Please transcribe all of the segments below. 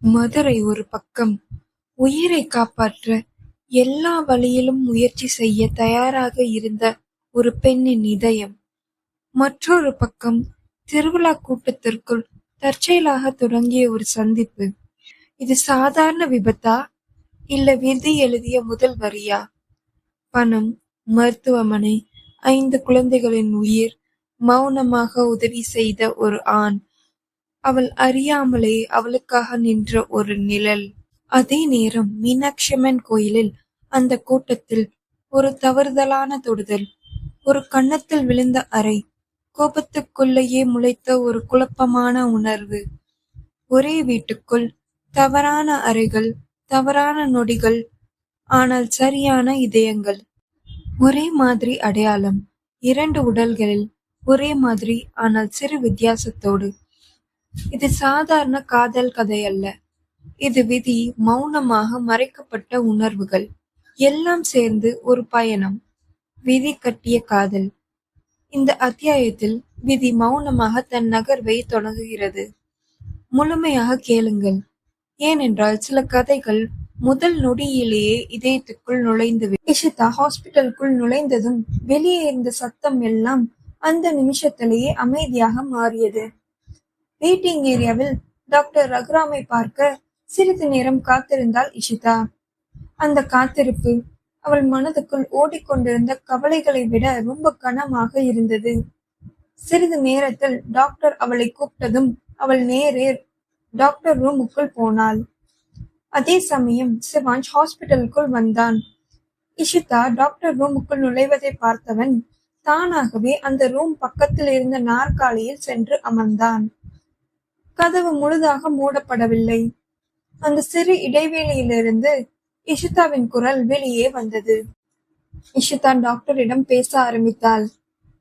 மதுரை ஒரு பக்கம் உயிரை காப்பாற்ற எல்லா வழியிலும் முயற்சி செய்ய தயாராக இருந்த ஒரு பெண்ணின் இதயம். மற்றொரு பக்கம் திருவிழா கூட்டத்திற்குள் தற்செயலாக தொடங்கிய ஒரு சந்திப்பு. இது சாதாரண விபத்தா, இல்ல விதி எழுதிய முதல் வரியா? பணம், மருத்துவமனை, 5 குழந்தைகளின் உயிர், மௌனமாக உதவி செய்த ஒரு ஆண், அவள் அறியாமலே அவளுக்காக நின்ற ஒரு நிழல். அதே நேரம் மீனாட்சியம்மன் கோயிலில் அந்த கூட்டத்தில் ஒரு தவறுதலான தொடுதல், ஒரு கன்னத்தில் விழுந்த அறை, கோபத்துக்குள்ளேயே முளைத்த ஒரு குழப்பமான உணர்வு. ஒரே வீட்டுக்குள் தவறான அறைகள், தவறான நொடிகள், ஆனால் சரியான இதயங்கள். ஒரே மாதிரி அடையாளம், 2 உடல்களில் ஒரே மாதிரி ஆனால் சிறு வித்தியாசத்தோடு. இது சாதாரண காதல் கதையல்ல. இது விதி மௌனமாக மறைக்கப்பட்ட உணர்வுகள். எல்லாம் சேர்ந்து ஒரு பயணம். விதி கட்டிய காதல். இந்த அத்தியாயத்தில் விதி மௌனமாக தன் நகர்வை தொடங்குகிறது. முழுமையாக கேளுங்கள். ஏனென்றால் சில கதைகள் முதல் நொடியிலேயே இதயத்துக்குள் நுழைந்துவிடும். இஷிதா ஹாஸ்பிட்டலுக்குள் நுழைந்ததும் வெளியே இருந்த சத்தம் எல்லாம் அந்த நிமிஷத்திலேயே அமைதியாக மாறியது. வெயிட்டிங் ஏரியாவில் டாக்டர் ரகுராமை பார்க்க சிறிது நேரம் காத்திருந்தாள் இஷிதா. அந்த காத்திருப்பு அவள் மனதுக்குள் ஓடிக்கொண்டிருந்த கவலைகளை விட ரொம்ப கனமாக இருந்தது. சிறிது நேரத்தில் டாக்டர் அவளை கூப்பிட்டதும் அவள் நேரே டாக்டர் ரூமுக்குள் போனாள். அதே சமயம் சிவாஞ்ச் ஹாஸ்பிட்டலுக்குள் வந்தான். இஷிதா டாக்டர் ரூமுக்குள் நுழைவதை பார்த்தவன் தானாகவே அந்த ரூம் பக்கத்தில் இருந்த நாற்காலியில் சென்று அமர்ந்தான். கதவு முழுதாக மூடப்படவில்லை. அந்த சிறு இடைவேளையிலிருந்து இஷிதாவின் குரல் வெளியே வந்தது. இஷிதா டாக்டரிடம் பேச ஆரம்பித்தாள்.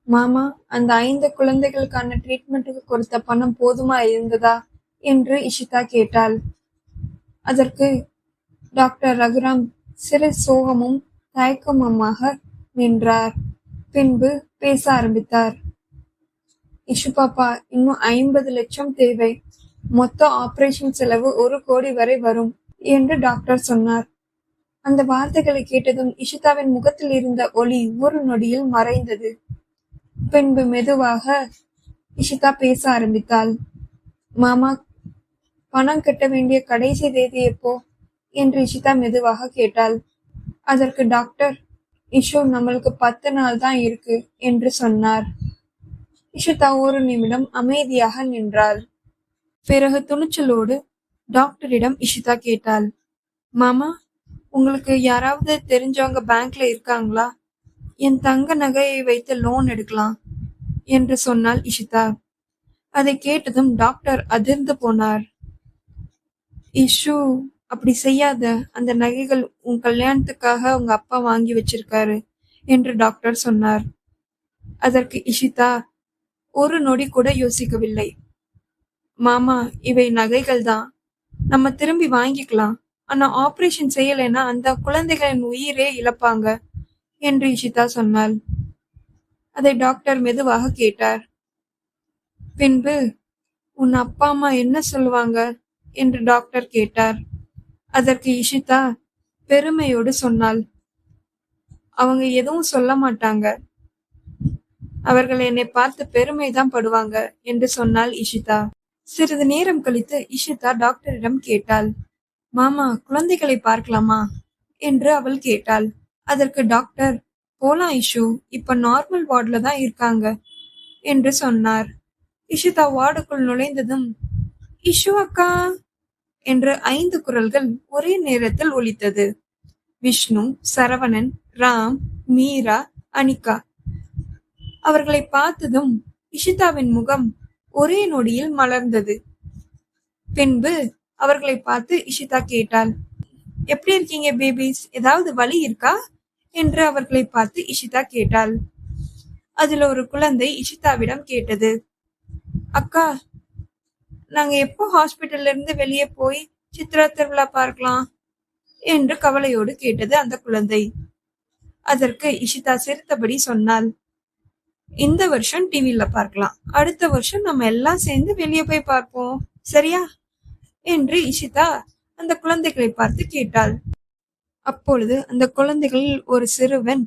மாமா, அந்த 5 குழந்தைகளுக்கான ட்ரீட்மெண்ட்டுக்கு கொடுத்த பணம் போதுமா இருந்ததா என்று இஷிதா கேட்டாள். அதற்கு டாக்டர் ரகுராம் சிறு சோகமும் தயக்கமுமாக நின்றார். பின்பு பேச ஆரம்பித்தார். இஷு பாப்பா, இன்னும் 50 லட்சம் தேவை. மொத்த ஆபரேஷன் செலவு 1 கோடி வரை வரும் என்று டாக்டர் சொன்னார். அந்த வார்த்தைகளை கேட்டதும் இஷிதாவின் முகத்தில் இருந்த ஒளி ஒரு நொடியில் மறைந்தது. பின்பு மெதுவாக இஷிதா பேச ஆரம்பித்தாள். மாமா, பணம் கட்ட வேண்டிய கடைசி தேதி எப்போ என்று இஷிதா மெதுவாக கேட்டாள். அதற்கு டாக்டர், இஷு, நம்மளுக்கு 10 நாள் தான் இருக்கு என்று சொன்னார். இஷிதா ஒரு நிமிடம் அமைதியாக நின்றாள். பிறகு துணிச்சலோடு டாக்டரிடம் இஷிதா கேட்டாள். மாமா, உங்களுக்கு யாராவது தெரிஞ்சவங்க பேங்க்ல இருக்காங்களா? என் தங்க நகையை வைத்து லோன் எடுக்கலாம் என்று சொன்னாள் இஷிதா. அதை கேட்டதும் டாக்டர் அதிர்ந்து போனார். இஷு, அப்படி செய்யாத. அந்த நகைகள் உன் கல்யாணத்துக்காக உங்க அப்பா வாங்கி வச்சிருக்காரு என்று டாக்டர் சொன்னார். அதற்கு இஷிதா ஒரு நொடி கூட யோசிக்கவில்லை. மாமா, இவை நகைகள் தான், நம்ம திரும்பி வாங்கிக்கலாம். ஆனா ஆபரேஷன் செய்யலைன்னா அந்த குழந்தைகளின் உயிரே இழப்பாங்க என்று இஷிதா சொன்னாள். அதை டாக்டர் மெதுவாக கேட்டார். பின்பு, உன் அப்பா அம்மா என்ன சொல்லுவாங்க என்று டாக்டர் கேட்டார். அதற்கு இஷிதா பெருமையோடு சொன்னாள். அவங்க எதுவும் சொல்ல மாட்டாங்க. அவர்கள் என்னை பார்த்து பெருமைதான் படுவாங்க என்று சொன்னாள் இஷிதா. சிறிது நேரம் கழித்து இஷிதா டாக்டரிடம் கேட்டாள். மாமா, குழந்தைகளை பார்க்கலாமா என்று அவள் கேட்டாள். அதற்கு டாக்டர், போலாம் இஷு, இப்ப நார்மல் வார்டுல தான் இருக்காங்க என்று சொன்னார். இஷிதா வார்டுக்குள் நுழைந்ததும், இஷு அக்கா என்று 5 குரல்கள் ஒரே நேரத்தில் ஒலித்தது. விஷ்ணு, சரவணன், ராம், மீரா, அனிகா. அவர்களை பார்த்ததும் இஷிதாவின் முகம் ஒரே நொடியில் மலர்ந்தது. பின்பு அவர்களை பார்த்து இஷிதா கேட்டாள். எப்படி இருக்கீங்க பேபிஸ்? ஏதாவது வலி இருக்கா என்று அவர்களை பார்த்து இஷிதா கேட்டாள். அதில் ஒரு குழந்தை இஷிதாவிடம் கேட்டது. அக்கா, நாங்க எப்போ ஹாஸ்பிட்டல்ல இருந்து வெளியே போய் சித்ரா திருவிழா பார்க்கலாம் என்று கவலையோடு கேட்டது அந்த குழந்தை. அதற்கு இஷிதா சிரித்தபடி சொன்னாள். இந்த வருஷம் டிவில பார்க்கலாம், அடுத்த வருஷம் நம்ம எல்லாம் சேர்ந்து வெளியே போய் பார்ப்போம், சரியா என்று இஷிதா அந்த குழந்தைகளை பார்த்து கேட்டாள். அப்பொழுது அந்த குழந்தைகளில் ஒரு சிறுவன்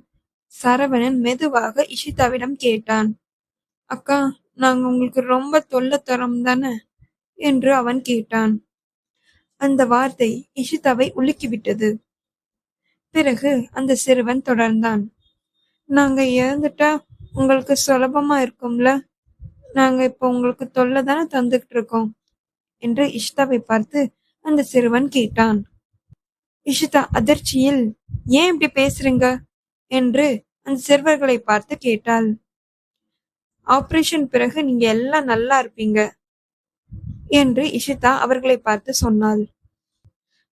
சரவணன் மெதுவாக இஷிதாவிடம் கேட்டான். அக்கா, நாங்க உங்களுக்கு ரொம்ப தொல்லை தரோம் தானே என்று அவன் கேட்டான். அந்த வார்த்தை இஷிதாவை உலுக்கிவிட்டது. பிறகு அந்த சிறுவன் தொடர்ந்தான். நாங்க இறந்துட்டா உங்களுக்கு சுலபமா இருக்கும்ல, நாங்க இப்ப உங்களுக்கு தொல்லை தானே தந்துகிட்டு இருக்கோம் என்று இஷிதாவை பார்த்து அந்த சிறுவன் கேட்டான். இஷிதா அதிர்ச்சியில், ஏன் இப்படி பேசுறீங்க என்று அந்த சிறுவர்களை பார்த்து கேட்டாள். ஆபரேஷன் பிறகு நீங்க எல்லாம் நல்லா இருப்பீங்க என்று இஷிதா அவர்களை பார்த்து சொன்னாள்.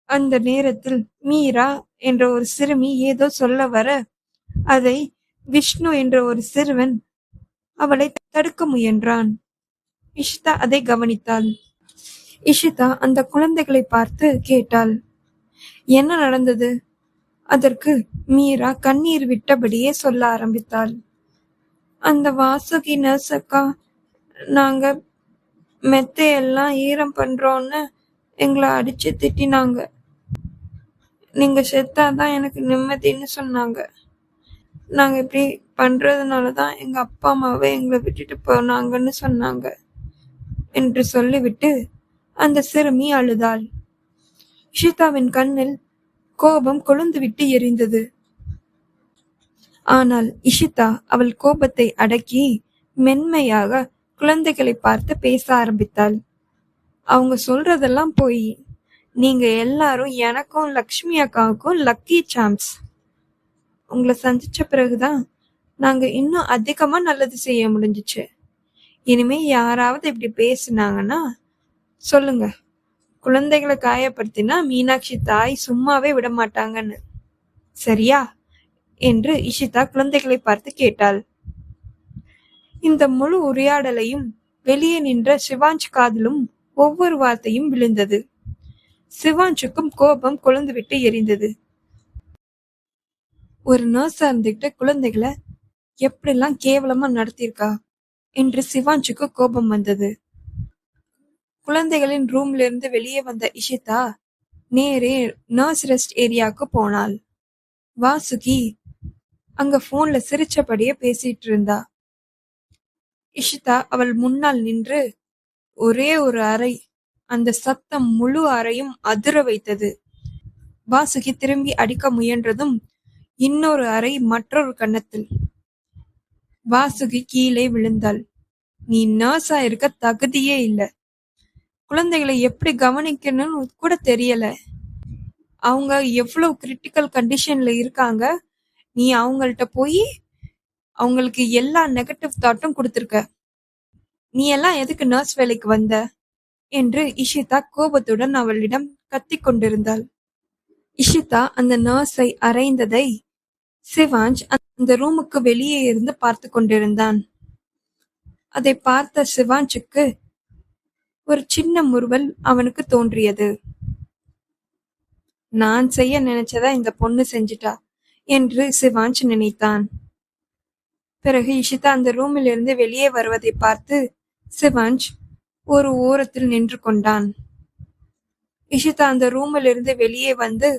அந்த நேரத்தில் மீரா என்ற ஒரு சிறுமி ஏதோ சொல்ல வர அதை விஷ்ணு என்ற ஒரு சிறுவன் அவளை தடுக்க முயன்றான். இஷிதா அதை கவனித்தாள். இஷிதா அந்த குழந்தைகளை பார்த்து கேட்டாள், என்ன நடந்தது? அதற்கு மீரா கண்ணீர் விட்டபடியே சொல்ல ஆரம்பித்தாள். அந்த வாசுகி நர்ஸ் அக்கா, நாங்க மெத்தையெல்லாம் ஈரம் பண்றோன்னு எங்களை அடிச்சு திட்டினாங்க. நீங்க செத்தாதான் எனக்கு நிம்மதின்னு சொன்னாங்க. நாங்க இப்படி பண்றதுனாலதான் எங்க அப்பா அம்மாவே எங்களை விட்டுட்டு போனாங்கன்னு சொன்னாங்க என்று சொல்லிவிட்டு அந்த சிறுமி அழுதாள். இஷிதாவின் கண்ணில் கோபம் கொழுந்துவிட்டு எரிந்தது. ஆனால் இஷிதா அவள் கோபத்தை அடக்கி மென்மையாக குழந்தைகளை பார்த்து பேச ஆரம்பித்தாள். அவங்க சொல்றதெல்லாம் போய், நீங்க எல்லாரும் எனக்கும் லக்ஷ்மி அக்காவுக்கும் லக்கி சான்ஸ். உங்களை சந்திச்ச பிறகுதான் நாங்க இன்னும் அதிகமா நல்லது செய்ய முடிஞ்சிச்சு. இனிமே யாராவது இப்படி பேசினாங்கன்னா சொல்லுங்க, குழந்தைகளை காயப்படுத்தினா மீனாட்சி தாய் சும்மாவே விட மாட்டாங்கன்னு, சரியா என்று இஷிதா குழந்தைகளை பார்த்து கேட்டாள். இந்த முழு உரையாடலையும் வெளியே நின்ற சிவாஞ்ச் காதிலும் ஒவ்வொரு வார்த்தையும் விழுந்தது. சிவாஞ்சுக்கும் கோபம் கொழுந்துவிட்டு எரிந்தது. ஒரு நர்ஸா இருந்துகிட்ட குழந்தைகளை எப்படிலாம் கேவலமா நடத்தியிருக்கா என்று சிவாஞ்சுக்கு கோபம் வந்தது. குழந்தைகளின் ரூம்ல இருந்து வெளியே வந்த இஷிதா நேரே நர்ஸ் ரெஸ்ட் ஏரியாவுக்கு போனாள். வாசுகி அங்க போன்ல சிரிச்சபடியே பேசிட்டு இருந்தா. இஷிதா அவள் முன்னால் நின்று ஒரே ஒரு அறை, அந்த சத்தம் முழு அறையும் அதிர வைத்தது. வாசுகி திரும்பி அடிக்க முயன்றதும் இன்னொரு அறை மற்றொரு கன்னத்தில். வாசுகி கீழே விழுந்தாள். நீ நர்ஸா இருக்க தகுதியே இல்ல, குழந்தைகளை எப்படி கவனிக்கணும்னு கூட தெரியல, அவங்க எவ்வளவு கிரிட்டிக்கல் கண்டிஷன்ல இருக்காங்க, நீ அவங்கள்ட்ட போய் அவங்களுக்கு எல்லா நெகட்டிவ் தாட்டும் கொடுத்திருக்க, நீ எல்லாம் எதுக்கு நர்ஸ் வேலைக்கு வந்த என்று இஷிதா கோபத்துடன் அவளிடம் கத்திக் கொண்டிருந்தாள். இஷிதா அந்த நர்ஸை அறைந்ததை சிவாஞ்ச் அந்த ரூமுக்கு வெளியே இருந்து பார்த்து கொண்டிருந்தான். அதை பார்த்த சிவாஞ்சுக்கு ஒரு சின்ன முறுவல் அவனுக்கு தோன்றியது. நான் செய்ய நினைச்சதா இந்த பொண்ணு செஞ்சிட்டா என்று சிவாஞ்ச் நினைத்தான். பிறகு இஷிதா அந்த ரூமில் இருந்து வெளியே வருவதை பார்த்து சிவாஞ்ச் ஒரு ஓரத்தில் நின்று கொண்டான். இஷிதா அந்த ரூமில் இருந்து வெளியே வந்து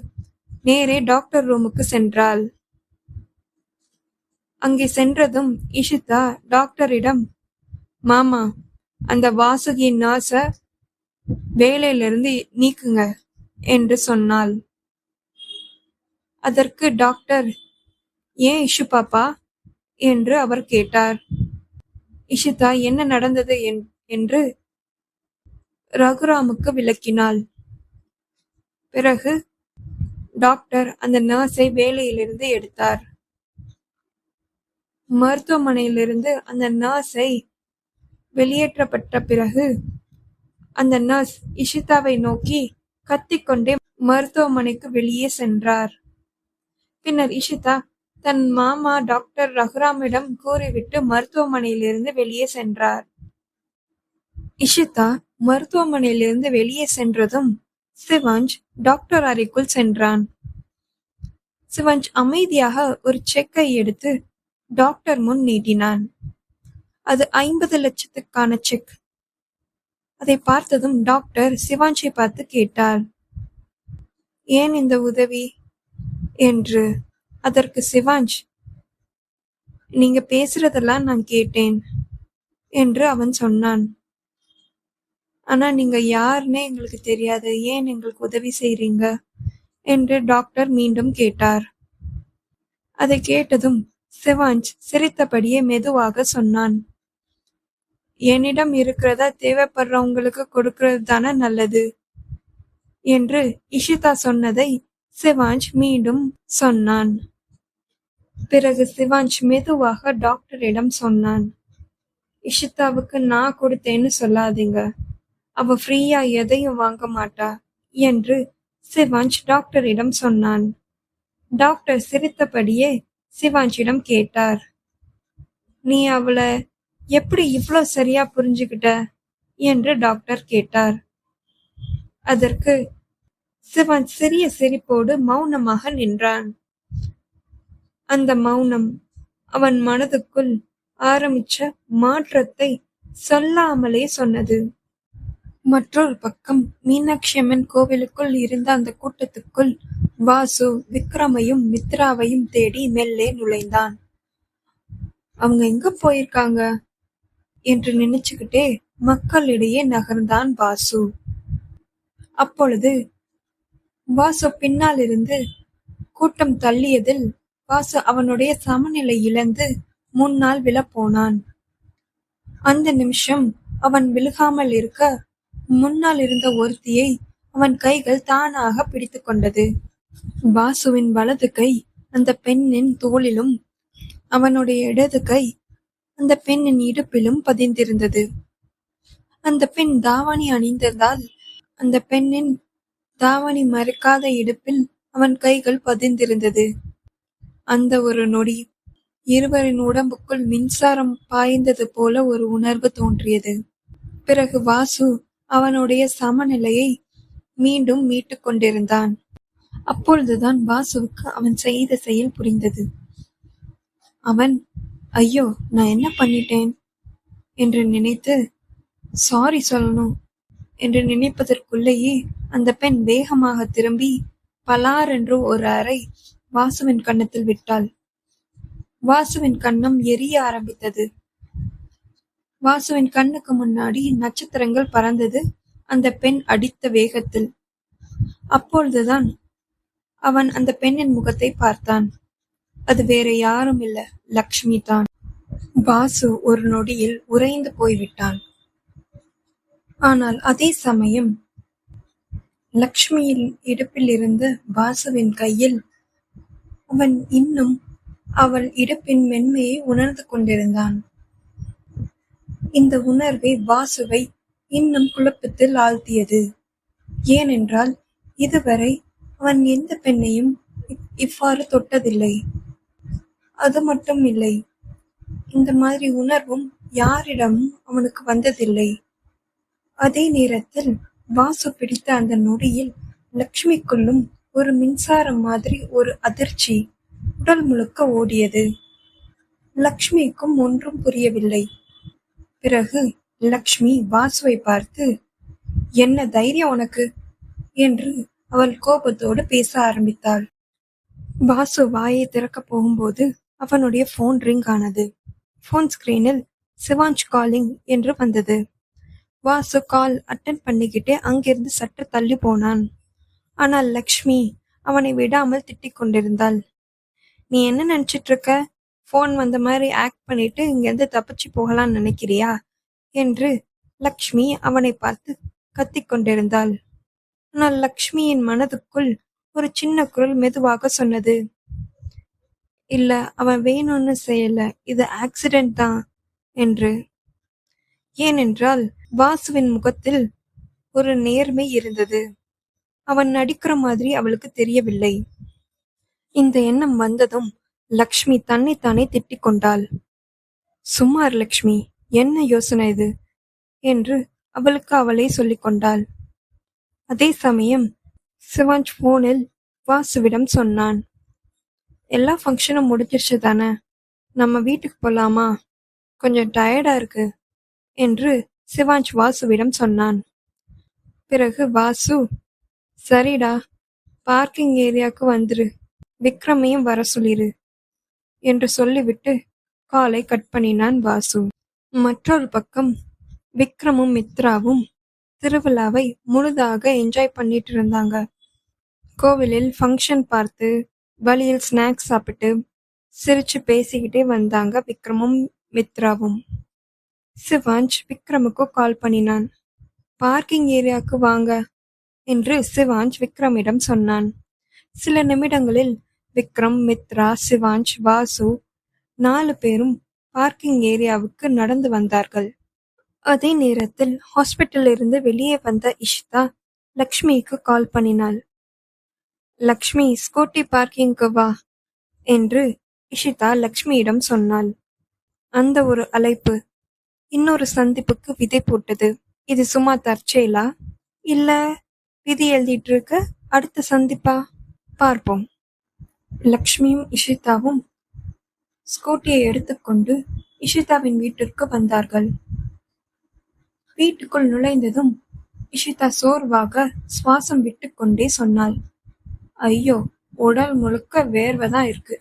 நேரே டாக்டர் ரூமுக்கு சென்றாள். அங்கே சென்றதும் இஷிதா டாக்டரிடம், மாமா, அந்த வாசுகி நர்ஸ வேலையிலிருந்து நீக்குங்க என்று சொன்னாள். அதற்கு டாக்டர், ஏன் இஷு பாப்பா என்று அவர் கேட்டார். இஷிதா என்ன நடந்தது என்று ரகுராமுக்கு விளக்கினாள். பிறகு டாக்டர் அந்த நர்ஸை வேலையிலிருந்து எடுத்தார். மருத்துவமனையிலிருந்து அந்த நர்ஸை வெளியேற்றப்பட்ட பிறகு அந்த நர்ஸ் இஷிதாவை நோக்கி கத்திக்கொண்டே மருத்துவமனைக்கு வெளியே சென்றார். பின்னர் இஷிதா தன் மாமா டாக்டர் ரகுராமிடம் கூறிவிட்டு மருத்துவமனையிலிருந்து வெளியே சென்றார். இஷிதா மருத்துவமனையிலிருந்து வெளியே சென்றதும் சிவாஞ்ச் டாக்டர் அறைக்குள் சென்றான். சிவாஞ்ச் அமைதியாக ஒரு செக்கை எடுத்து டாக்டர் முன் நீட்டினான். அது 50 லட்சத்துக்கான செக். அதை பார்த்ததும் டாக்டர் சிவான்ஷை பார்த்து கேட்டார், ஏன் இந்த உதவி என்று. அதற்கு சிவான்ஷ், நீங்க பேசுறதெல்லாம் நான் கேட்டேன் என்று அவன் சொன்னான். ஆனா நீங்க யாருன்னே எங்களுக்கு தெரியாது, ஏன் எங்களுக்கு உதவி செய்றீங்க என்று டாக்டர் மீண்டும் கேட்டார். அதை கேட்டதும் சிவான்ஷ் சிரித்தபடியே மெதுவாக சொன்னான், என்னிடம் இருக்கிறதா தேவைப்படுறவங்களுக்கு கொடுக்கிறது தானே நல்லது என்று இஷிதா சொன்னதை சிவான்ஷ் மீண்டும் சொன்னான். பிறகு சிவான்ஷ் மெதுவாக டாக்டரிடம் சொன்னான், இஷிதாவுக்கு நான் கொடுத்தேன்னு சொல்லாதீங்க, அவ ஃப்ரீயா எதையும் வாங்க மாட்டா என்று சிவான்ஷ் டாக்டரிடம் சொன்னான். டாக்டர் சிரித்தபடியே சிவான்ஷிடம் கேட்டார், நீ அவளை எப்படி இவ்ளோ சரியா புரிஞ்சுக்கிட்ட என்று டாக்டர் கேட்டார். அதற்கு சிவான்ஷ் சிறிய சிரிப்போடு மௌனமாக நின்றான். அந்த மௌனம் அவன் மனதுக்குள் ஆரம்பிச்ச மாற்றத்தை சொல்லாமலே சொன்னது. மற்றொரு பக்கம் மீனாட்சி அம்மன் கோவிலுக்குள் இருந்த அந்த கூட்டத்துக்குள் வாசு விக்ரமையும் மித்ராவையும் தேடி மெல்லே நுழைந்தான். அவங்க எங்க போயிருக்காங்க என்று நினைச்சுக்கிட்டே மக்களிடையே நகர்ந்தான் வாசு. அப்பொழுது வாசு பின்னால் இருந்து கூட்டம் தள்ளியதில் வாசு அவனுடைய சமநிலை இழந்து முன்னால் விழப்போனான். அந்த நிமிஷம் அவன் விழுகாமல் இருக்க முன்னால் இருந்த ஒருத்தியை அவன் கைகள் தானாக பிடித்து கொண்டது. வாசுவின் வலது கை அந்த பெண்ணின் தோளிலும் அவனுடைய இடது கை அந்த பெண்ணின் இடுப்பிலும் பதிந்திருந்தது. அந்த பெண் தாவணி அணிந்ததால் அந்த பெண்ணின் தாவணி மறைக்காத இடுப்பில் அவன் கைகள் பதிந்திருந்தது. அந்த ஒரு நொடி இருவரின் உடம்புக்குள் மின்சாரம் பாய்ந்தது போல ஒரு உணர்வு தோன்றியது. பிறகு வாசு அவனுடைய சமநிலையை மீண்டும் மீட்டுக் கொண்டிருந்தான். அப்பொழுதுதான் வாசுவுக்கு அவன் செய்த செயல் புரிந்தது. அவன், ஐயோ நான் என்ன பண்ணிட்டேன் என்று நினைத்து சாரி சொல்லணும் என்று நினைப்பதற்குள்ளேயே அந்த பெண் வேகமாக திரும்பி பலார் என்று ஒரு அறை வாசுவின் கன்னத்தில் விட்டாள். வாசுவின் கன்னம் எரிய ஆரம்பித்தது. வாசுவின் கண்ணுக்கு முன்னாடி நட்சத்திரங்கள் பறந்தது அந்த பெண் அடித்த வேகத்தில். அப்பொழுதுதான் அவன் அந்த பெண்ணின் முகத்தை பார்த்தான். அது வேற யாரும் இல்ல, லக்ஷ்மி தான். வாசு ஒரு நொடியில் உறைந்து போய்விட்டான். ஆனால் அதே சமயம் லக்ஷ்மியின் இடுப்பில் இருந்த வாசுவின் கையில் அவன் இன்னும் அவள் இடுப்பின் மென்மையை உணர்ந்து கொண்டிருந்தான். இந்த உணர்வை வாசுவை இன்னும் குழப்பத்தில் ஆழ்த்தியது. ஏனென்றால் இதுவரை அவன் எந்த பெண்ணையும் இவ்வாறு தொட்டதில்லை. அது மட்டும் இல்லை, இந்த மாதிரி உணர்வும் யாரிடமும் அவனுக்கு வந்ததில்லை. அதே நேரத்தில் வாசு பிடித்த அந்த நொடியில் லக்ஷ்மிக்குள்ளும் ஒரு மின்சாரம் மாதிரி ஒரு அதிர்ச்சி உடல் முழுக்க ஓடியது. லக்ஷ்மிக்கும் ஒன்றும் புரியவில்லை. பிறகு லக்ஷ்மி வாசுவை பார்த்து, என்ன தைரியம் உனக்கு என்று அவள் கோபத்தோடு பேச ஆரம்பித்தாள். வாசு வாயை திறக்க போகும்போது அவனுடைய போன் ரிங் ஆனது. போன் ஸ்கிரீனில் சிவான்ஷ் காலிங் என்று வந்தது. வாசு கால் அட்டன் பண்ணிக்கிட்டே அங்கிருந்து சற்று தள்ளி போனான். ஆனால் லக்ஷ்மி அவனை விடாமல் திட்டிக் கொண்டிருந்தாள். நீ என்ன நினைச்சிட்டு இருக்க? போன் வந்த மாதிரி ஆக்ட் பண்ணிட்டு இங்கிருந்து தப்பிச்சு போகலான்னு நினைக்கிறியா என்று லக்ஷ்மி அவனை பார்த்து கத்திக் கொண்டிருந்தாள். ஆனால் லக்ஷ்மியின் மனதுக்குள் ஒரு சின்ன குரல் மெதுவாக சொன்னது, இல்ல அவன் வேணும்னு செய்யல, இது ஆக்சிடென்ட் தான் என்று. ஏனென்றால் வாசுவின் முகத்தில் ஒரு நேர்மை இருந்தது. அவன் நடிக்கிற மாதிரி அவளுக்கு தெரியவில்லை. இந்த எண்ணம் வந்ததும் லக்ஷ்மி தன்னைத்தானே திட்டிக் கொண்டாள். சுமார் லக்ஷ்மி, என்ன யோசனை இது என்று அவளுக்கு அவளே சொல்லிக் கொண்டாள். அதே சமயம் சிவான்ஷ் போனில் வாசுவிடம் சொன்னான், எல்லா ஃபங்க்ஷனும் முடிஞ்சிருச்சு தானே, நம்ம வீட்டுக்கு போலாமா? கொஞ்சம் டயர்டா இருக்கு என்று சிவாஞ்ச் வாசுவிடம் சொன்னான். பிறகு வாசு, சரிடா, பார்க்கிங் ஏரியாவுக்கு வந்துரு, விக்ரமையும் வர சொல்லிரு என்று சொல்லிவிட்டு காலை கட் பண்ணினான் வாசு. மற்றொரு பக்கம் விக்ரமும் மித்ராவும் திருவிழாவை முழுதாக என்ஜாய் பண்ணிட்டு இருந்தாங்க. கோவிலில் ஃபங்க்ஷன் பார்த்து வழியில் ஸ்நாக்ஸ் சாப்பிட்டு சிரிச்சு பேசிக்கிட்டே வந்தாங்க விக்ரமும் மித்ராவும். சிவாஞ்ச் விக்ரமுக்கு கால் பண்ணினான். பார்க்கிங் ஏரியாவுக்கு வாங்க என்று சிவாஞ்ச் விக்ரமிடம் சொன்னான். சில நிமிடங்களில் விக்ரம், மித்ரா, சிவாஞ்ச், வாசு 4 பேரும் பார்க்கிங் ஏரியாவுக்கு நடந்து வந்தார்கள். அதே நேரத்தில் ஹாஸ்பிட்டல் இருந்து வெளியே வந்த இஷிதா லக்ஷ்மிக்கு கால் பண்ணினாள். லக்ஷ்மி, ஸ்கூட்டி பார்க்கிங்க்கு வா என்று இஷிதா லக்ஷ்மியிடம் சொன்னாள். அந்த ஒரு அழைப்பு இன்னொரு சந்திப்புக்கு விதை போட்டது. இது சும்மா தற்செயலா, இல்ல விதி எழுதிட்டு இருக்க அடுத்த சந்திப்பா? பார்ப்போம். லக்ஷ்மியும் இஷிதாவும் ஸ்கூட்டியை எடுத்துக்கொண்டு இஷிதாவின் வீட்டிற்கு வந்தார்கள். வீட்டுக்குள் நுழைந்ததும் இஷிதா சோர்வாக சுவாசம் விட்டுக்கொண்டே சொன்னாள். ஐயோ, உடல் முழுக்க வேர்வைதான் இருக்கு.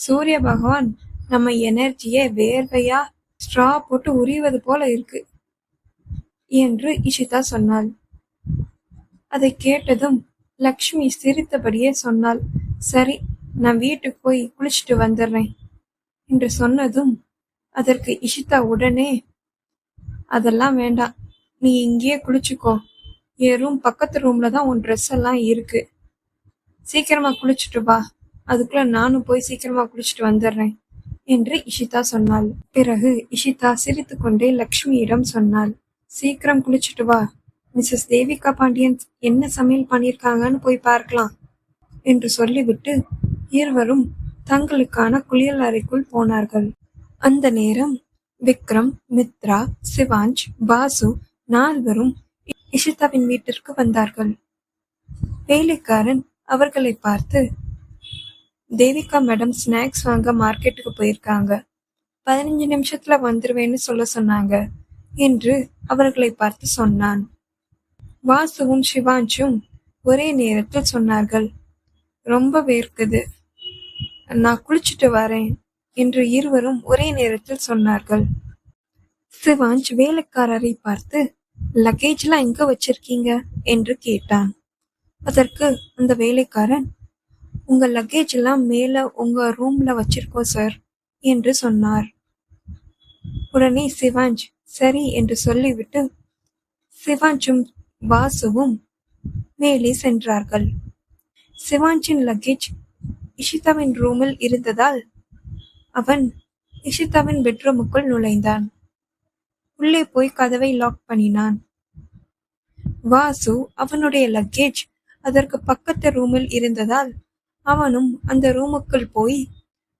சூரிய பகவான் நம்ம எனர்ஜியை வேர்வையா ஸ்ட்ரா போட்டு உரிவது போல இருக்கு என்று இஷிதா சொன்னாள். அதை கேட்டதும் லக்ஷ்மி சிரித்தபடியே சொன்னாள். சரி, நான் வீட்டுக்கு போய் குளிச்சுட்டு வந்துடுறேன் என்று சொன்னதும் அதற்கு இஷிதா உடனே, அதெல்லாம் வேண்டாம், நீ இங்கேயே குளிச்சுக்கோ, என் ரூம் பக்கத்து ரூம்ல தான் உன் ட்ரெஸ் எல்லாம் இருக்கு, சீக்கிரமா குளிச்சுட்டு வா, அதுக்குள்ள நானும் போய் சீக்கிரமா குளிச்சுட்டு வந்துடுறேன் என்று இஷிதா சொன்னாள். பிறகு இஷிதா சிரித்து கொண்டே லக்ஷ்மியிடம் சொன்னாள். சீக்கிரம் குளிச்சுட்டு வா, மிஸ்ஸஸ் தேவிகா பாண்டியன் என்ன சமையல் பண்ணியிருக்காங்கன்னு போய் பார்க்கலாம் என்று சொல்லிவிட்டு இருவரும் தங்களுக்கான குளியல் அறைக்குள் போனார்கள். அந்த நேரம் விக்ரம், மித்ரா, சிவாஞ்ச், வாசு 4 இஷிதாவின் வீட்டிற்கு வந்தார்கள். வேலைக்காரன் அவர்களை பார்த்து, தேவிகா மேடம் ஸ்நாக்ஸ் வாங்க மார்க்கெட்டுக்கு போயிருக்காங்க, 15 நிமிஷத்துல வந்துருவேன்னு சொல்ல சொன்னாங்க என்று அவர்களை பார்த்து சொன்னான். வாசுவும் சிவாஞ்சும் ஒரே நேரத்தில் சொன்னார்கள். ரொம்ப வேர்க்குது, நான் குளிச்சுட்டு வரேன் என்று இருவரும் ஒரே நேரத்தில் சொன்னார்கள். சிவாஞ்ச் வேலைக்காரரை பார்த்து, லக்கேஜ்லாம் எங்க வச்சிருக்கீங்க என்று கேட்டான். அதற்கு அந்த வேலைக்காரன், உங்க லக்கேஜ் எல்லாம் மேல உங்க ரூம்ல வச்சிருக்கோம் சார் என்று சொன்னார். உடனே சிவாஞ்ச் சரி என்று சொல்லிவிட்டு சிவாஞ்சும் வாசுவும் மேலே சென்றார்கள். சிவாஞ்சின் லக்கேஜ் இஷிதாவின் ரூமில் இருந்ததால் அவன் இஷிதாவின் பெட்ரூமுக்குள் நுழைந்தான். உள்ளே போய் கதவை லாக் பண்ணினான். வாசு அவனுடைய லக்கேஜ் அதற்கு பக்கத்து ரூமில் இருந்ததால் அவனும் அந்த ரூமுக்குள் போய்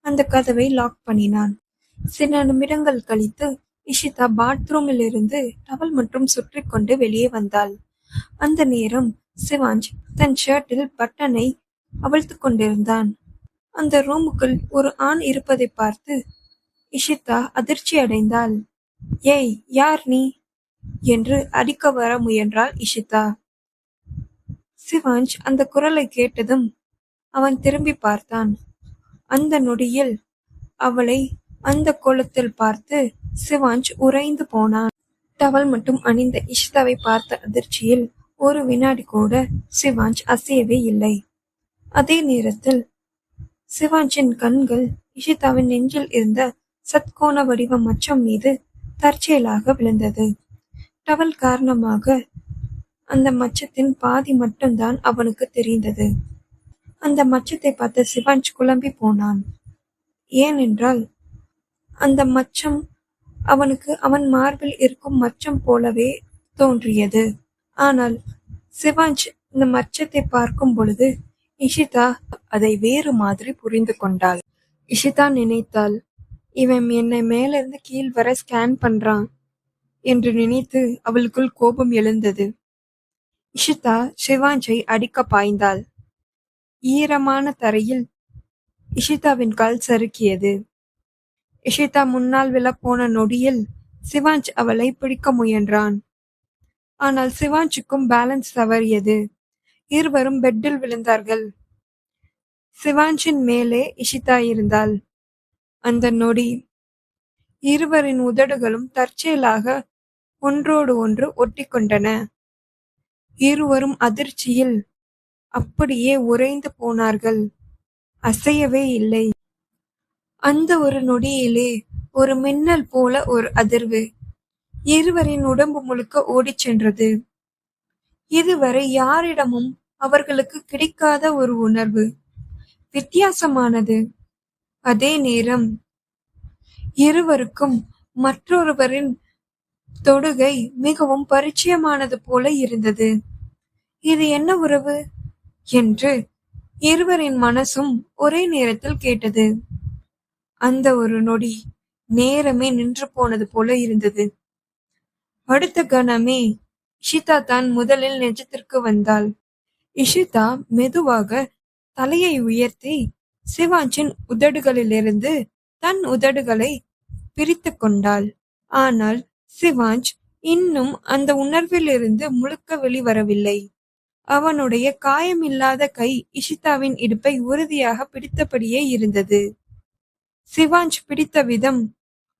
அந்த கதவை லாக் பண்ணினான். சில நிமிடங்கள் கழித்து இஷிதா பாத்ரூமில் இருந்து டவல் மட்டும் சுற்றி கொண்டு வெளியே வந்தாள். அந்த நேரம் சிவாஞ்ச் தன் ஷர்ட்டில் பட்டனை அவிழ்த்து கொண்டிருந்தான். அந்த ரூமுக்குள் ஒரு ஆண் இருப்பதை பார்த்து இஷிதா அதிர்ச்சி அடைந்தாள். ஏய், யார் நீ என்று அடிக்க வர முயன்றாள் இஷிதா. சிவாஞ்ச் அந்த குரலை கேட்டதும் அவன் திரும்பி பார்த்தான். அந்த நொடியில் அவளை அந்த கோலத்தில் பார்த்து சிவாஞ்ச் உறைந்து போனான். டவல் மட்டும் அணிந்த இஷிதாவை பார்த்த அதிர்ச்சியில் ஒரு வினாடி கூட சிவாஞ்ச் அசையவே இல்லை. அதே நேரத்தில் சிவாஞ்சின் கண்கள் இஷிதாவின் நெஞ்சில் இருந்த சத்கோண வடிவ மச்சம் மீது தற்செயலாக விழுந்தது. டவல் காரணமாக அந்த மச்சத்தின் பாதி மட்டும்தான் அவனுக்கு தெரிந்தது. அந்த மச்சத்தை பார்த்த சிவாஞ்ச் குழம்பி போனான். ஏனென்றால் அந்த மச்சம் அவனுக்கு அவன் மார்பில் இருக்கும் மச்சம் போலவே தோன்றியது. ஆனால் சிவாஞ்ச் இந்த மச்சத்தை பார்க்கும் பொழுது இஷிதா அதை வேறு மாதிரி புரிந்து கொண்டாள். இஷிதா நினைத்தாள், இவன் என்னை மேலிருந்து கீழ் வர ஸ்கேன் பண்றான் என்று நினைத்து அவளுக்குள் கோபம் எழுந்தது. இஷிதா சிவாஞ்சை அடிக்க பாய்ந்தாள். ஈரமான தரையில் இஷிதாவின் கால் சறுக்கியது. இஷிதா முன்னால் விழப்போன நொடியில் சிவாஞ்ச் அவளை பிடிக்க முயன்றான். ஆனால் சிவாஞ்சுக்கும் பேலன்ஸ் தவறியது. இருவரும் பெட்டில் விழுந்தார்கள். சிவாஞ்சின் மேலே இஷிதா இருந்தாள். அந்த நொடி இருவரின் உதடுகளும் தற்செயலாக ஒன்றோடு ஒன்று ஒட்டிக்கொண்டன. இருவரும் அதிர்ச்சியில் அப்படியே உறைந்து போனார்கள். அசையவே இல்லை. அந்த ஒரு நொடியிலே ஒரு மின்னல் போல ஒரு அதிர்வு இருவரின் உடம்பு முழுக்க ஓடிச் சென்றது. இதுவரை யாரிடமும் அவர்களுக்கு கிடைக்காத ஒரு உணர்வு, வித்தியாசமானது. அதே நேரம் இருவருக்கும் மற்றொருவரின் தொடுகை மிகவும் பரிச்சயமானது போல இருந்தது. இது என்ன உறவு என்று இருவரின் மனசும் ஒரே நேரத்தில் கேட்டது. அந்த ஒரு நொடி நேரமே நின்று போனது போல இருந்தது. அடுத்த கணமே இஷிதா தான் முதலில் நிஜத்திற்கு வந்தாள். இஷிதா மெதுவாக தலையை உயர்த்தி சிவாஞ்சின் உதடுகளிலிருந்து தன் உதடுகளை பிரித்து கொண்டாள். ஆனால் சிவாஞ்ச் இன்னும் அந்த உணர்விலிருந்து முழுக்க வெளிவரவில்லை. அவனுடைய காயமில்லாத கை இஷிதாவின் இடுப்பை உறுதியாக பிடித்தபடியே இருந்தது. சிவாஞ்ச் பிடித்த விதம்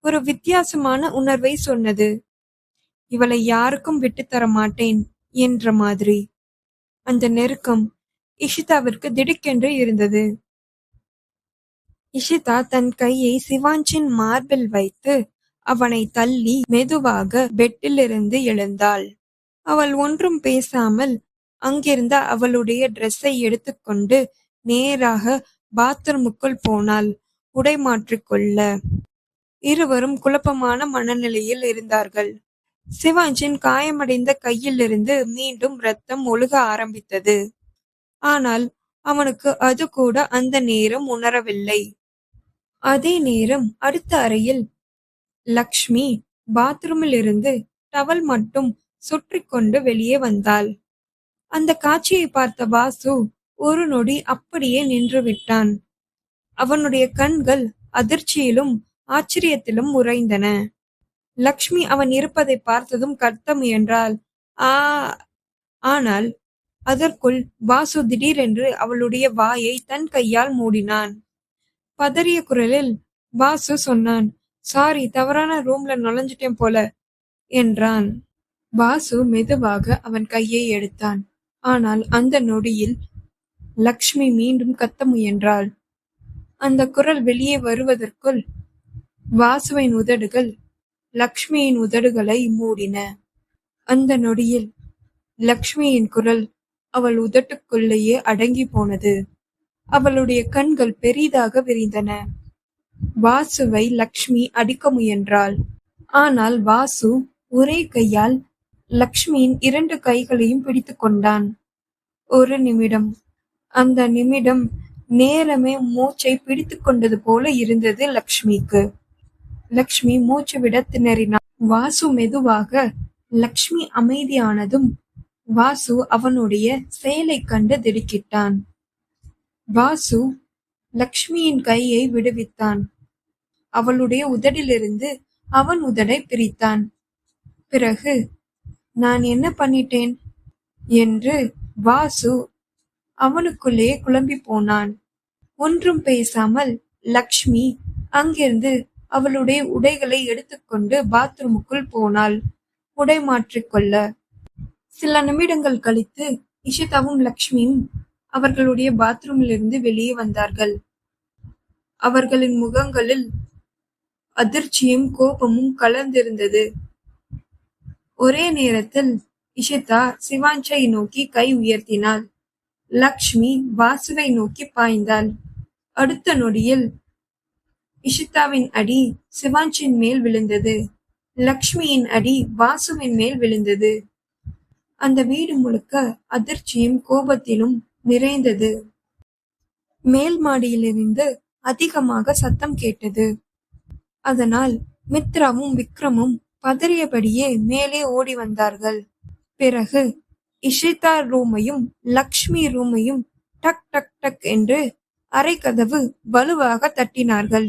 ஒரு வித்தியாசமான உணர்வை சொன்னது. இவளை யாருக்கும் விட்டுத்தர மாட்டேன் என்ற மாதிரி. அந்த நெருக்கம் இஷிதாவிற்கு திடுக்கென்று இருந்தது. இஷிதா தன் கையை சிவாஞ்சின் மார்பில் வைத்து அவனை தள்ளி மெதுவாக பெட்டிலிருந்து எழுந்தாள். அவள் ஒன்றும் பேசாமல் அங்கிருந்த அவளுடைய டிரெஸ்ஸை எடுத்துக்கொண்டு நேராக பாத்ரூமுக்குள் போனாள் உடை மாற்றிக்கொள்ள. இருவரும் குழப்பமான மனநிலையில் இருந்தார்கள். சிவாஞ்சின் காயமடைந்த கையிலிருந்து மீண்டும் ரத்தம் ஒழுக ஆரம்பித்தது. ஆனால் அவனுக்கு அது கூட அந்த நேரம் உணரவில்லை. அதே நேரம் அடுத்த அறையில் லக்ஷ்மி பாத்ரூமில் இருந்து டவல் மட்டும் சுற்றி கொண்டு வெளியே வந்தாள். அந்த காட்சியை பார்த்த வாசு ஒரு நொடி அப்படியே நின்று விட்டான். அவனுடைய கண்கள் அதிர்ச்சியிலும் ஆச்சரியத்திலும் உறைந்தன. லக்ஷ்மி அவன் இருப்பதை பார்த்ததும் கத்த முயன்றாள். ஆனால் அதற்குள் வாசு திடீரென்று அவளுடைய வாயை தன் கையால் மூடினான். பதறிய குரலில் வாசு சொன்னான், சாரி, தவறான ரூம்ல நுழைஞ்சிட்டேன் போல என்றான். வாசு மெதுவாக அவன் கையை எடுத்தான். ஆனால் அந்த நொடியில் லக்ஷ்மி மீண்டும் கத்த முயன்றாள். அந்த குரல் வெளியே வருவதற்குள் வாசுவின் உதடுகள் லக்ஷ்மியின் உதடுகளை மூடின. அந்த நொடியில் லக்ஷ்மியின் குரல் அவள் உதட்டுக்குள்ளேயே அடங்கி போனது. அவளுடைய கண்கள் பெரிதாக விரிந்தன. வாசுவை லக்ஷ்மி அடிக்க முயன்றாள். ஆனால் வாசு ஒரே கையால் லக்ஷ்மியின் 2 கைகளையும் பிடித்து கொண்டான். ஒரு நிமிடம். அந்த நிமிடம் நேரமே மூச்சை பிடித்து கொண்டது போல இருந்தது லக்ஷ்மிக்கு. லக்ஷ்மி மூச்சு விட திணறினாள். வாசு மெதுவாக லக்ஷ்மி அமைதியானதும் வாசு அவனுடைய செயலை கண்டு திடுக்கிட்டான். வாசு லக்ஷ்மியின் கையை விடுவித்தான். அவளுடைய உதடிலிருந்து அவன் உதடை பிரித்தான். பிறகு, நான் என்ன பண்ணிட்டேன் என்று வாசு அவனுக்குள்ளே குழம்பி போனான். ஒன்றும் பேசாமல் லக்ஷ்மி அங்கிருந்து அவளுடைய உடைகளை எடுத்துக்கொண்டு பாத்ரூமுக்குள் போனாள் உடை மாற்றிக்கொள்ள. சில நிமிடங்கள் கழித்து இஷிதாவும் லக்ஷ்மியும் அவர்களுடைய பாத்ரூமிலிருந்து வெளியே வந்தார்கள். அவர்களின் முகங்களில் அதிர்ச்சியும் கோபமும் கலந்திருந்தது. ஒரே நேரத்தில் இஷிதா சிவாஞ்சை நோக்கி கை உயர்த்தினாள். லக்ஷ்மி வாசுவை நோக்கி பாய்ந்தாள். அடுத்த நொடியில் இஷிதாவின் அடி சிவாஞ்சின் மேல் விழுந்தது. லக்ஷ்மியின் அடி வாசுவின் மேல் விழுந்தது. அந்த வீடு முழுக்க அதிர்ச்சியும் கோபத்திலும் நிறைந்தது. மேல் மாடியிலிருந்து அதிகமாக சத்தம் கேட்டது. அதனால் மித்ராவும் விக்ரமும் பதறியபடியே மேலே ஓடி வந்தார்கள். பிறகு இஷிதா ரூமையும் லக்ஷ்மி ரூமையும் டக் டக் டக் என்று அறை கதவு வலுவாக தட்டினார்கள்.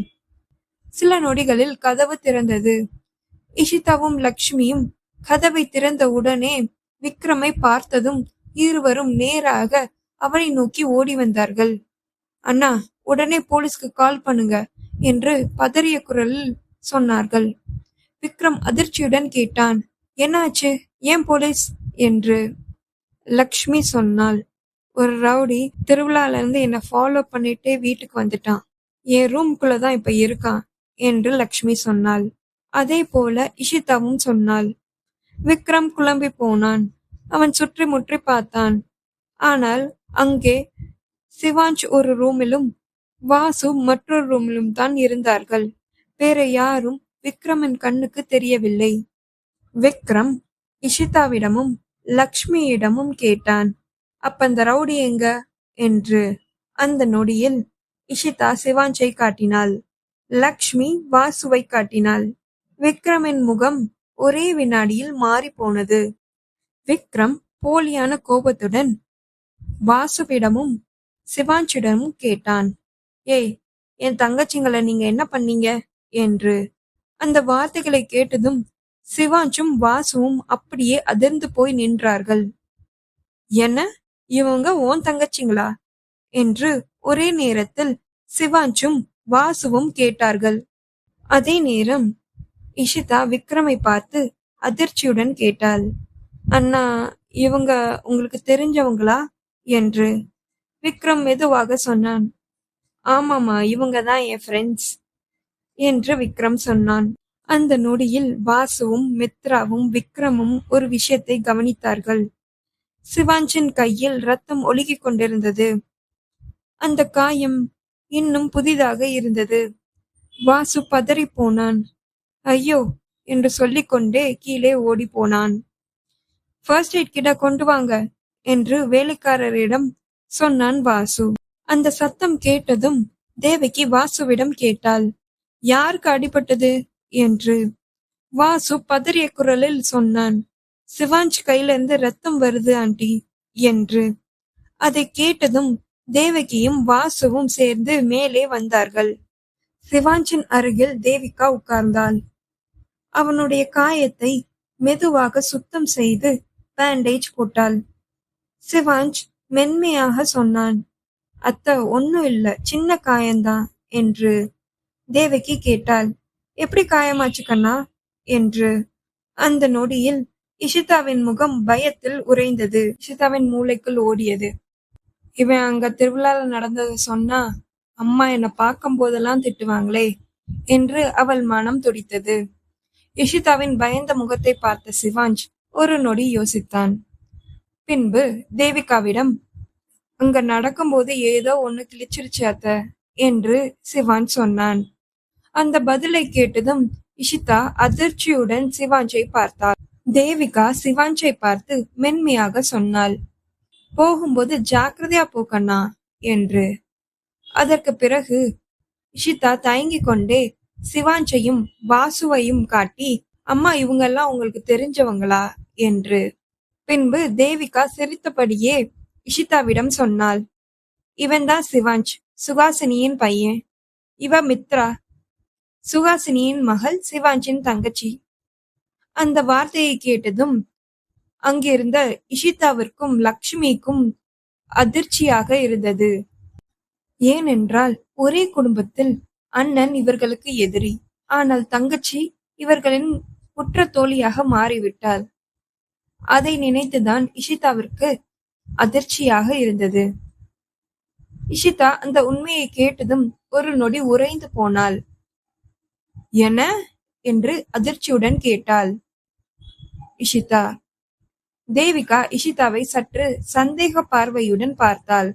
சில நொடிகளில் கதவு திறந்தது. இஷிதாவும் லக்ஷ்மியும் கதவை திறந்த உடனே விக்ரமை பார்த்ததும் இருவரும் நேராக அவனை நோக்கி ஓடி வந்தார்கள். அண்ணா, உடனே போலீஸ்க்கு கால் பண்ணுங்க என்று பதறிய குரலில் சொன்னார்கள். விக்ரம் அதிர்ச்சியுடன் கேட்டான், என்னாச்சு, ஏன் போலீஸ் என்று. லக்ஷ்மி சொன்னாள், ஒரு ரவுடி திருவிழால இருந்து என்ன ஃபாலோ பண்ணிட்டே வீட்டுக்கு வந்துட்டான். என் ரூம்குள்ளதான் இப்ப இருக்கான் என்று லக்ஷ்மி சொன்னாள். அதே போல இஷிதாவும் சொன்னாள். விக்ரம் குழம்பி போனான். அவன் சுற்றி முற்றி பார்த்தான். ஆனால் அங்கே சிவாஞ்ச் ஒரு ரூமிலும் வாசு மற்றொரு ரூமிலும் தான் இருந்தார்கள். வேற யாரும் விக்ரமின் கண்ணுக்கு தெரியவில்லை. விக்ரம் இஷிதாவிடமும் லக்ஷ்மியிடமும் கேட்டான், அப்ப அந்த ரவுடி எங்க என்று. அந்த நொடியில் இஷிதா சிவாஞ்சை காட்டினாள். லக்ஷ்மி வாசுவை காட்டினாள். விக்ரமின் முகம் ஒரே வினாடியில் மாறி போனது. விக்ரம் போலியான கோபத்துடன் வாசுவிடமும் சிவாஞ்சிடமும் கேட்டான், ஏய், என் தங்கச்சிங்களை நீங்க என்ன பண்ணீங்க என்று. அந்த வார்த்தைகளை கேட்டதும் சிவாஞ்சும் வாசுவும் அப்படியே அதிர்ந்து போய் நின்றார்கள். என்ன, இவங்க உன் தங்கச்சிங்களா என்று ஒரே நேரத்தில் சிவாஞ்சும் வாசுவும் கேட்டார்கள். அதே நேரம் இஷிதா விக்ரமை பார்த்து அதிர்ச்சியுடன் கேட்டாள், அண்ணா, இவங்க உங்களுக்கு தெரிஞ்சவங்களா என்று. விக்ரம் மெதுவாக சொன்னான், ஆமாமா, இவங்க தான் என் ஃப்ரெண்ட்ஸ் என்று விக்ரம் சொன்னான். அந்த நொடியில் வாசுவும் மித்ராவும் விக்ரமும் ஒரு விஷயத்தை கவனித்தார்கள். சிவாஞ்சின் கையில் ரத்தம் ஒழுகிக் கொண்டிருந்தது. அந்த காயம் இன்னும் புதிதாக இருந்தது. வாசு பதறி போனான். ஐயோ என்று சொல்லிக்கொண்டே கீழே ஓடி போனான். ஃபர்ஸ்ட் எய்ட் கிட்ட கொண்டு வாங்க என்று வேலைக்காரரிடம் சொன்னான் வாசு. அந்த சத்தம் கேட்டதும் தேவகி வாசுவிடம் கேட்டாள், யாருக்கு அடிபட்டது என்று. வாசு பதறிய குரலில் சொன்னான், சிவாஞ்ச் கையிலிருந்து ரத்தம் வருது ஆண்டி என்று. அதை கேட்டதும் தேவகியும் வாசுவும் சேர்ந்து மேலே வந்தார்கள். சிவாஞ்சின் அருகில் தேவிகா உட்கார்ந்தாள். அவனுடைய காயத்தை மெதுவாக சுத்தம் செய்து பேண்டேஜ் போட்டாள். சிவாஞ்ச் மென்மையாக சொன்னான், அத்த, ஒன்னும் இல்ல, சின்ன காயந்தான் என்று. தேவகி கேட்டாள், எப்படி காயமாச்சு கண்ணா என்று. அந்த நொடியில் இஷிதாவின் முகம் பயத்தில் உறைந்தது. இஷிதாவின் மூளைக்குள் ஓடியது, இவன் அங்க திருவிழால நடந்ததை சொன்னா அம்மா என்ன பார்க்கும் போதெல்லாம் திட்டுவாங்களே என்று அவள் மனம் துடித்தது. இஷிதாவின் பயந்த முகத்தை பார்த்த சிவாஞ்ச் ஒரு நொடி யோசித்தான். பின்பு தேவிகாவிடம், அங்க நடக்கும்போது ஏதோ ஒண்ணு கிழிச்சிருச்சு அத்த என்று சிவாஞ்ச் சொன்னான். அந்த பதிலை கேட்டதும் இஷிதா அதிர்ச்சியுடன் சிவாஞ்சை பார்த்தாள். தேவிகா சிவாஞ்சை பார்த்து மென்மையாக சொன்னாள், போகும்போது ஜாக்கிரதையா போக்கண்ணா என்று. அதற்கு பிறகு இஷிதா தயங்கிக் கொண்டே சிவாஞ்சையும் வாசுவையும் காட்டி, அம்மா, இவங்கெல்லாம் உங்களுக்கு தெரிஞ்சவங்களா என்று. பின்பு தேவிகா சிரித்தபடியே இஷிதாவிடம் சொன்னாள், இவன்தான் சிவாஞ்ச், சுகாசினியின் பையன். இவ மித்ரா, சுகாசினியின் மகள், சிவாஞ்சின் தங்கச்சி. அந்த வார்த்தையை கேட்டதும் அங்கிருந்த இஷிதாவிற்கும் லக்ஷ்மிக்கும் அதிர்ச்சியாக இருந்தது. ஏனென்றால் ஒரே குடும்பத்தில் அண்ணன் இவர்களுக்கு எதிரி, ஆனால் தங்கச்சி இவர்களின் குற்ற தோழியாக மாறிவிட்டாள். அதை நினைத்துதான் இஷிதாவிற்கு அதிர்ச்சியாக இருந்தது. இஷிதா அந்த உண்மையை கேட்டதும் ஒரு நொடி உறைந்து போனாள். என்ன என்று அதிர்ச்சியுடன் கேட்டாள் இஷிதா. தேவிகா இஷிதாவை சற்று சந்தேக பார்வையுடன் பார்த்தாள்.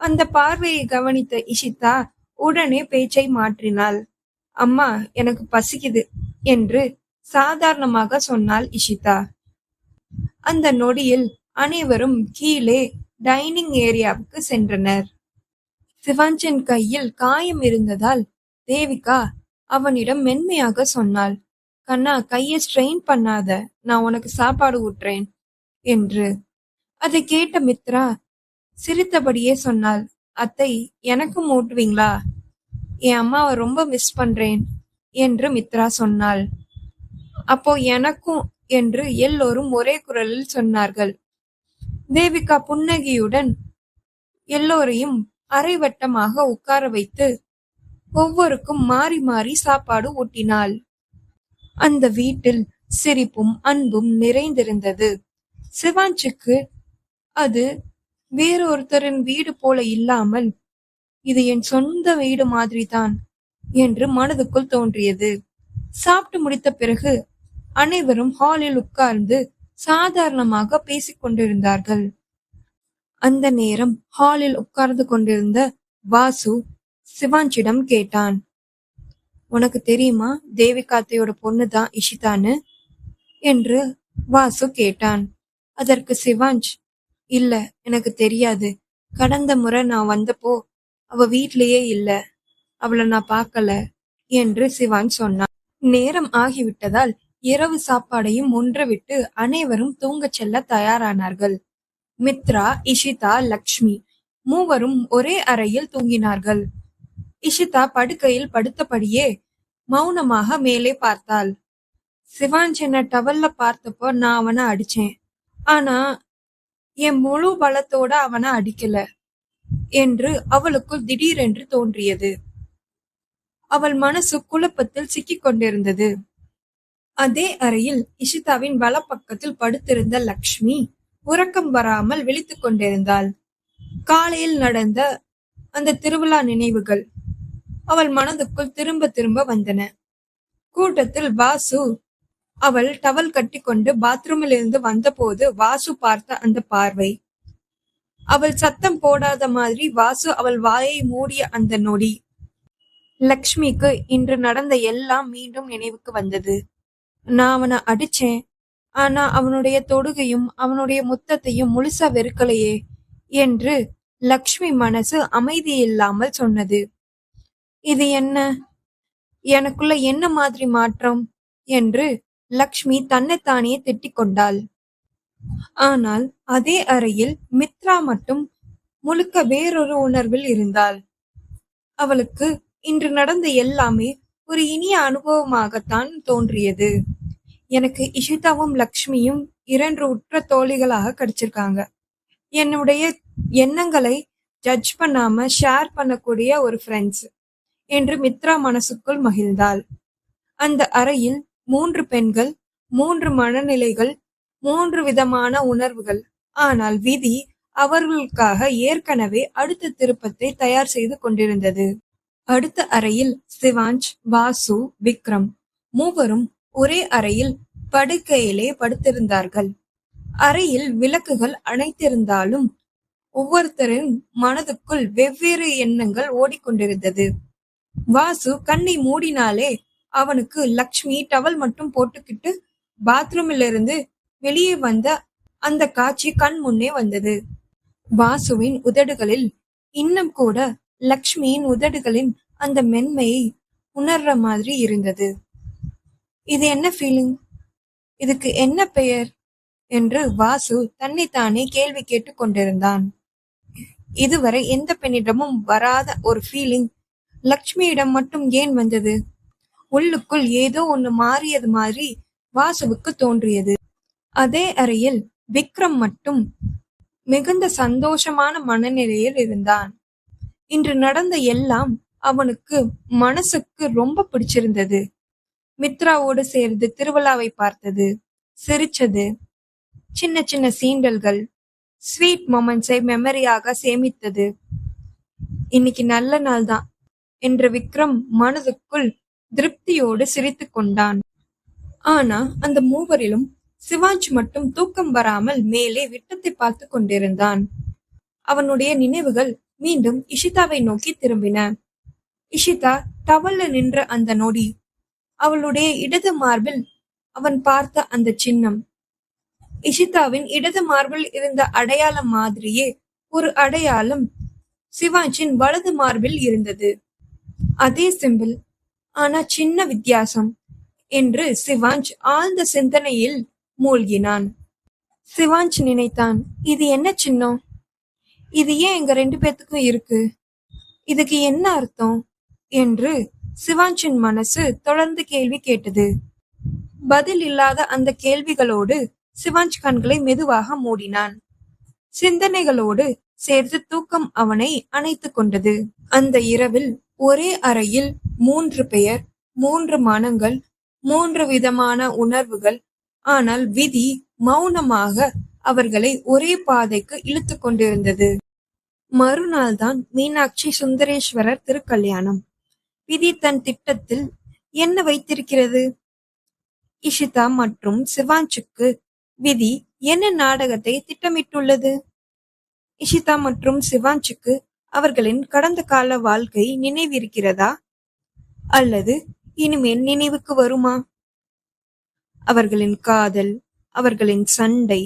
அந்த பார்வையை கவனித்த இஷிதா உடனே பேச்சை மாற்றினாள். அம்மா, எனக்கு பசிக்குது என்று சாதாரணமாக சொன்னாள் இஷிதா. அந்த நொடியில் அனைவரும் கீழே டைனிங் ஏரியாவுக்கு சென்றனர். சிவாஞ்சின் கையில் காயம் இருந்ததால் தேவிகா அவனிடம் மென்மையாக சொன்னாள், கண்ணா, கையை ஸ்ட்ரெயின் பண்ணாத, நான் உனக்கு சாப்பாடு ஊட்டுறேன் என்று. அதை கேட்ட மித்ரா சிரித்தபடியே சொன்னாள், அத்தை, எனக்கும் ஊட்டுவீங்களா? என் அம்மாவை ரொம்ப மிஸ் பண்றேன் என்று மித்ரா சொன்னாள். அப்போ எனக்கும் என்று எல்லோரும் ஒரே குரலில் சொன்னார்கள். தேவிகா புன்னகையுடன் எல்லோரையும் அரைவட்டமாக உட்கார வைத்து ஒவ்வொருக்கும் மாறி மாறி சாப்பாடு ஊட்டினாள். அந்த வீட்டில் சிரிப்பும் அன்பும் நிறைந்திருந்தது. சிவாஞ்சுக்கு அது வேறொருத்தரின் வீடு போல இல்லாமல் இது என் சொந்த வீடு மாதிரிதான் என்று மனதுக்குள் தோன்றியது. சாப்பிட்டு முடித்த பிறகு அனைவரும் ஹாலில் உட்கார்ந்து சாதாரணமாக பேசிக் கொண்டிருந்தார்கள். அந்த நேரம் ஹாலில் உட்கார்ந்து கொண்டிருந்த வாசு சிவாஞ்சிடம் கேட்டான், உனக்கு தெரியுமா தேவிகாத்தையோட பொண்ணுதான் இஷிதான்னு என்று வாசு கேட்டான். அதற்கு சிவாஞ்ச், இல்ல எனக்கு தெரியாது. கடந்த முறை நான் வந்தப்போ அவ வீட்லயே இல்ல, அவளை நான் பார்க்கல என்று சிவாஞ்ச் சொன்னான். நேரம் ஆகிவிட்டதால் இரவு சாப்பாடையும் ஒன்றுவிட்டு அனைவரும் தூங்கச் செல்ல தயாரானார்கள். மித்ரா, இஷிதா, லக்ஷ்மி மூவரும் ஒரே அறையில் தூங்கினார்கள். இஷிதா படுக்கையில் படுத்தபடியே மௌனமாக மேலே பார்த்தாள். சிவாஞ்ச் என்ன டவல்ல பார்த்தப்போ நான் அவனை அடிச்சேன். ஆனா என் முழு பலத்தோட அவனை அடிக்கல என்று அவளுக்குள் திடீரென்று தோன்றியது. அவள் மனசு குழப்பத்தில் சிக்கிக் கொண்டிருந்தது. அதே அறையில் இஷிதாவின் வலப்பக்கத்தில் படுத்திருந்த லக்ஷ்மி உறக்கம் வராமல் விழித்துக் கொண்டிருந்தாள். காலையில் நடந்த அந்த திருவிழா நினைவுகள் அவள் மனதுக்குள் திரும்ப திரும்ப வந்தன. கூட்டத்தில் வாசு அவள் டவல் கட்டிக்கொண்டு பாத்ரூமில் இருந்து வந்தபோது வாசு பார்த்த அந்த பார்வை, அவள் சத்தம் போடாத மாதிரி வாசு அவள் வாயை மூடிய அந்த நொடி, லக்ஷ்மிக்கு இன்று நடந்த எல்லாம் மீண்டும் நினைவுக்கு வந்தது. நான் அவனை அடிச்சேன், ஆனா அவனுடைய தொடுகையும் அவனுடைய முத்தத்தையும் முழுசா வெறுக்கலையே என்று லக்ஷ்மி மனசு அமைதியில்லாமல் சொன்னது. இது என்ன, எனக்குள்ள என்ன மாதிரி மாற்றம் என்று லக்ஷ்மி தன்னைத்தானே திட்டிக் கொண்டாள். ஆனால் அதே அறையில் மித்ரா மட்டும் முழுக்க வேறொரு உணர்வில் இருந்தாள். அவளுக்கு இன்று நடந்த எல்லாமே ஒரு இனிய அனுபவமாகத்தான் தோன்றியது. எனக்கு இஷிதாவும் லக்ஷ்மியும் 2 உற்ற தோழிகளாக கிடைச்சிருக்காங்க. என்னுடைய எண்ணங்களை ஜட்ஜ் பண்ணாம ஷேர் பண்ணக்கூடிய ஒரு ஃப்ரெண்ட்ஸ் என்று மித்ரா மனசுக்குள் மகிழ்ந்தாள். அந்த அறையில் 3 பெண்கள், 3 மனநிலைகள், 3 விதமான உணர்வுகள். ஆனால் விதி அவர்களுக்காக ஏற்கனவே அடுத்த திருப்பத்தை தயார் செய்து கொண்டிருந்தது. அடுத்த அறையில் சிவாஞ்ச், வாசு, விக்ரம் மூவரும் ஒரே அறையில் படுக்கையிலே படுத்திருந்தார்கள். அறையில் விளக்குகள் அணைத்திருந்தாலும் ஒவ்வொருத்தரின் மனதுக்குள் வெவ்வேறு எண்ணங்கள் ஓடிக்கொண்டிருந்தது. வாசு கண்ணை மூடினாலே அவனுக்கு லக்ஷ்மி டவல் மட்டும் போட்டுக்கிட்டு பாத்ரூமில் இருந்து வெளியே வந்த அந்த காட்சி கண் முன்னே வந்தது. வாசுவின் உதடுகளில் இன்னும் கூட லக்ஷ்மியின் உதடுகளின் அந்த மென்மையை உணர்ற மாதிரி இருந்தது. இது என்ன ஃபீலிங், இதுக்கு என்ன பெயர் என்று வாசு தன்னைத்தானே கேள்வி கேட்டுக் கொண்டிருந்தான். இதுவரை எந்த பெண்ணிடமும் வராத ஒரு ஃபீலிங் லக்ஷ்மியிடம் மட்டும் ஏன் வந்தது? உள்ளுக்குள் ஏதோ ஒண்ணு மாறியது மாதிரி வாசுவுக்கு தோன்றியது. அதே அறையில் விக்ரம் மட்டும் மிகுந்த சந்தோஷமான மனநிலையில் இருந்தான். இன்று நடந்த எல்லாம் அவனுக்கு மனசுக்கு ரொம்ப பிடிச்சிருந்தது. மித்ராவோடு சேர்ந்து திருவிழாவை பார்த்தது, சிரிச்சது, சின்ன சின்ன சீண்டல்கள், ஸ்வீட் மொமெண்ட்ஸை மெமரியாக சேமித்தது. இன்னைக்கு நல்ல நாள் தான் என்ற விக்ரம் மனதுக்குள் திருப்தியோடு சிரித்து கொண்டான். ஆனா அந்த மூவரிலும் சிவாஞ்ச் மட்டும் தூக்கம் வராமல் மேலே விட்டத்தை பார்த்து கொண்டிருந்தான். அவனுடைய நினைவுகள் மீண்டும் இஷிதாவை நோக்கி திரும்பின. இஷிதா டவல்ல நின்ற அந்த நொடி, அவளுடைய இடது மார்பில் அவன் பார்த்த அந்த சின்னம், இஷிதாவின் இடது மார்பில் இருந்த அடையாளம் மாதிரியே ஒரு அடையாளம் சிவாஞ்சின் வலது மார்பில் இருந்தது. அதே சிம்பிள், ஆனா சின்ன வித்தியாசம் என்று சிவாஞ்ச் ஆழ்ந்த சிந்தனையில் மூழ்கினான். சிவாஞ்ச் நினைத்தான், இது என்ன சின்னம், இது ஏன் எங்க 2 பேத்துக்கும் இருக்கு, இதுக்கு என்ன அர்த்தம் என்று சிவாஞ்சின் மனசு தொடர்ந்து கேள்வி கேட்டது. பதில் இல்லாத அந்த கேள்விகளோடு சிவாஞ்ச் கண்களை மெதுவாக மூடினான். சிந்தனைகளோடு சேர்த்து தூக்கம் அவனை அணைத்துக் கொண்டது. அந்த இரவில் ஒரே அறையில் 3 பெயர், 3 மனங்கள், 3 விதமான உணர்வுகள். ஆனால் விதி மௌனமாக அவர்களை ஒரே பாதைக்கு இழுத்துக் கொண்டிருந்தது. மறுநாள்தான் மீனாட்சி சுந்தரேஸ்வரர் திருக்கல்யாணம். விதி தன் திட்டத்தில் என்ன வைத்திருக்கிறது? இஷிதா மற்றும் சிவாஞ்சுக்கு விதி என்ன நாடகத்தை திட்டமிட்டுள்ளது? இஷிதா மற்றும் சிவாஞ்சுக்கு அவர்களின் கடந்த கால வாழ்க்கை நினைவிருக்கிறதா? அல்லது இனிமேல் நினைவுக்கு வருமா? அவர்களின் காதல், அவர்களின் சண்டை,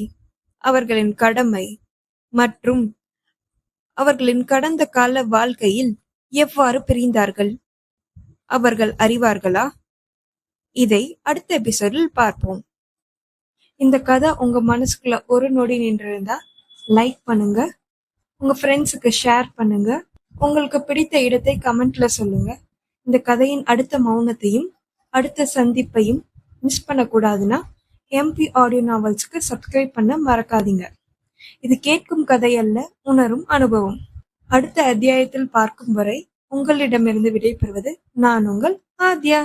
அவர்களின் கடமை மற்றும் அவர்களின் கடந்த கால வாழ்க்கையில் எவ்வாறு பிரிந்தார்கள்? அவர்கள் அறிவார்களா? இதை அடுத்த எபிசோடில் பார்ப்போம். இந்த கதை உங்க மனசுக்குள்ள ஒரு நொடி நின்றிருந்தா லைக் பண்ணுங்க, உங்க ஃப்ரெண்ட்ஸுக்கு ஷேர் பண்ணுங்க, உங்களுக்கு பிடித்த இடத்தை கமெண்ட்ல சொல்லுங்க. இந்த கதையின் அடுத்த மௌனத்தையும் அடுத்த சந்திப்பையும் மிஸ் பண்ணக்கூடாதுன்னா MP ஆடியோ நாவல்ஸ்க்கு சப்ஸ்கிரைப் பண்ண மறக்காதீங்க. இது கேட்கும் கதை அல்ல, உணரும் அனுபவம். அடுத்த அத்தியாயத்தில் பார்க்கும் வரை உங்களிடமிருந்து விடைபெறுவது நான் உங்கள் ஆத்யா.